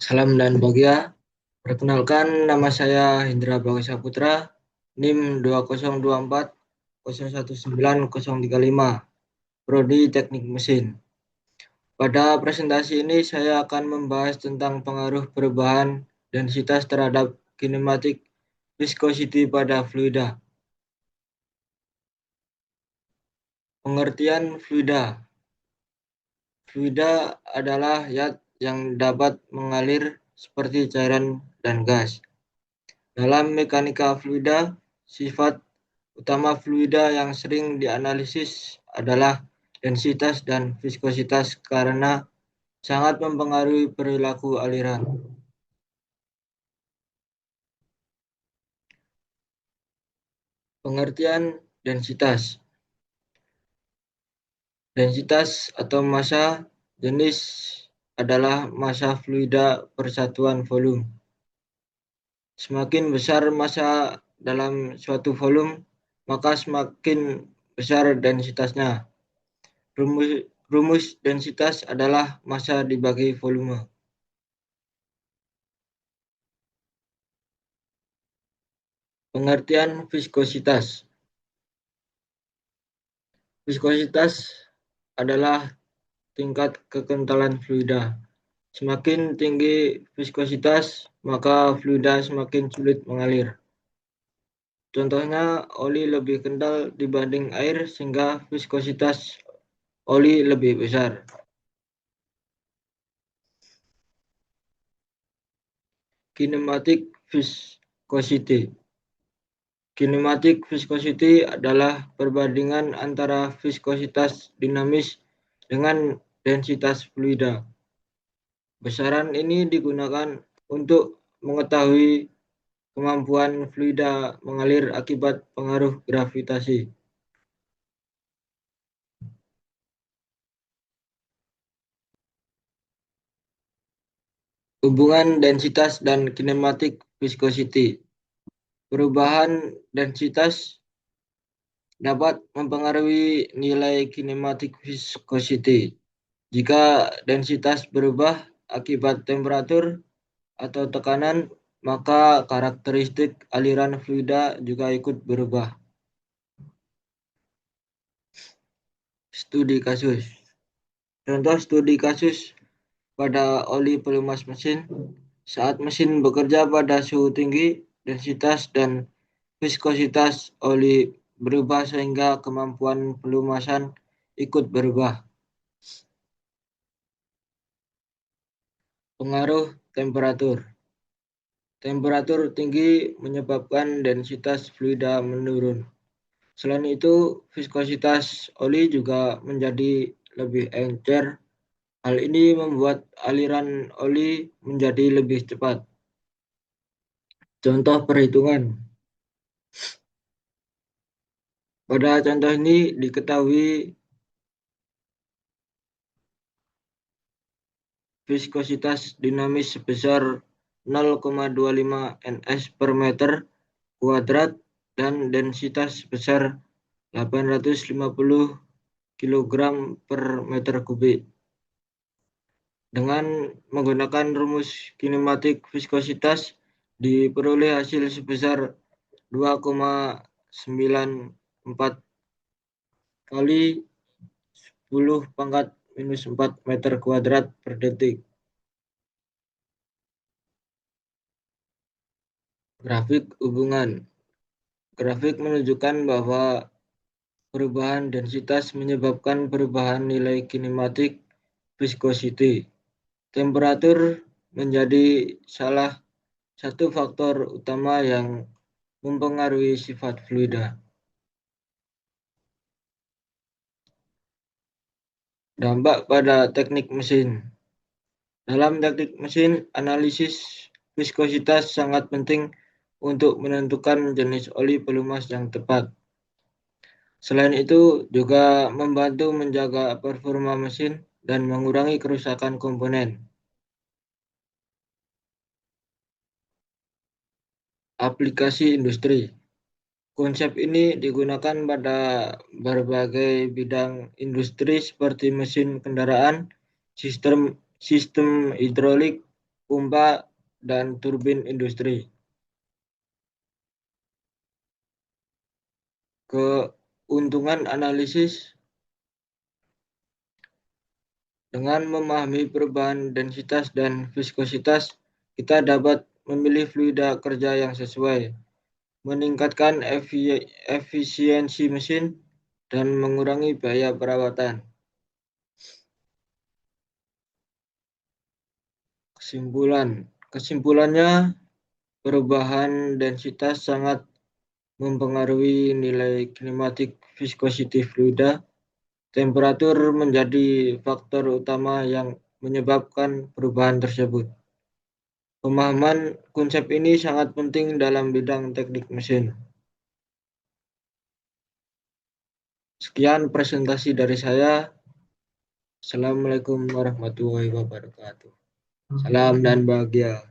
Salam dan bahagia. Perkenalkan, nama saya Hendra Bagai Saputra, NIM 2024 019035, Prodi Teknik Mesin. Pada presentasi ini saya akan membahas tentang pengaruh perubahan densitas terhadap kinematik viscosity pada fluida. Pengertian fluida. Fluida adalah zat yang dapat mengalir seperti cairan dan gas. Dalam mekanika fluida, sifat utama fluida yang sering dianalisis adalah densitas dan viskositas karena sangat mempengaruhi perilaku aliran. Pengertian densitas. Densitas atau massa jenis adalah massa fluida per satuan volume. Semakin besar massa dalam suatu volume, maka semakin besar densitasnya. Rumus densitas adalah massa dibagi volume. Pengertian viskositas. Viskositas adalah tingkat kekentalan fluida. Semakin tinggi viskositas, maka fluida semakin sulit mengalir. Contohnya, oli lebih kental dibanding air sehingga viskositas oli lebih besar. Kinematic viscosity. Kinematic viscosity adalah perbandingan antara viskositas dinamis dengan densitas fluida. Besaran ini digunakan untuk mengetahui kemampuan fluida mengalir akibat pengaruh gravitasi. Hubungan densitas dan kinematic viscosity. Perubahan densitas dapat mempengaruhi nilai kinematic viscosity. Jika densitas berubah akibat temperatur atau tekanan, maka karakteristik aliran fluida juga ikut berubah. Studi kasus. Contoh studi kasus pada oli pelumas mesin. Saat mesin bekerja pada suhu tinggi, densitas dan viskositas oli berubah sehingga kemampuan pelumasan ikut berubah. Pengaruh temperatur. Temperatur tinggi menyebabkan densitas fluida menurun. Selain itu, viskositas oli juga menjadi lebih encer. Hal ini membuat aliran oli menjadi lebih cepat. Contoh perhitungan. Pada contoh ini diketahui viskositas dinamis sebesar 0,25 ns per meter kuadrat dan densitas sebesar 850 kg per meter kubik. Dengan menggunakan rumus kinematik viskositas, diperoleh hasil sebesar 2,94 kali 10 pangkat minus 4 meter kuadrat per detik. Grafik hubungan. Grafik menunjukkan bahwa perubahan densitas menyebabkan perubahan nilai kinematik viscosity. Temperatur menjadi salah satu faktor utama yang mempengaruhi sifat fluida. Dampak pada teknik mesin. Dalam teknik mesin, analisis viskositas sangat penting untuk menentukan jenis oli pelumas yang tepat. Selain itu, juga membantu menjaga performa mesin dan mengurangi kerusakan komponen. Aplikasi industri. Konsep ini digunakan pada berbagai bidang industri seperti mesin kendaraan, sistem hidrolik, pompa, dan turbin industri. Keuntungan analisis: dengan memahami perubahan densitas dan viskositas, kita dapat memilih fluida kerja yang sesuai, meningkatkan efisiensi mesin, dan mengurangi biaya perawatan. Kesimpulannya, perubahan densitas sangat mempengaruhi nilai kinematik viscosity fluida. Temperatur menjadi faktor utama yang menyebabkan perubahan tersebut. Pemahaman konsep ini sangat penting dalam bidang teknik mesin. Sekian presentasi dari saya. Assalamualaikum warahmatullahi wabarakatuh. Salam dan bahagia.